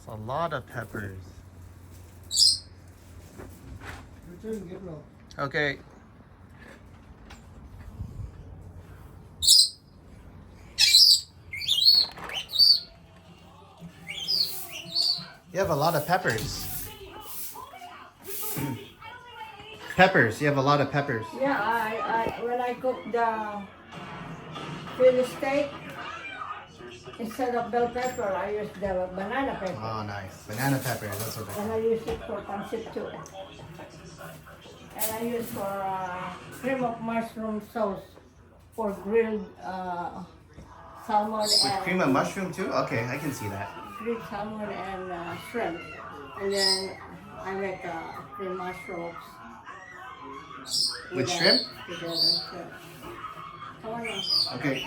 It's a lot of peppers. Okay. You have a lot of peppers. Peppers. You have a lot of peppers. Yeah, I when I cook the Philly steak, instead of bell pepper, I use the banana pepper. Oh, nice. Banana pepper. That's what And I use it for pancit too. And I use for cream of mushroom sauce for grilled salmon With and cream of mushroom too? Okay, I can see that. grilled salmon and shrimp. And then I make cream mushrooms. With shrimp? Together, shrimp. Come on now. Okay.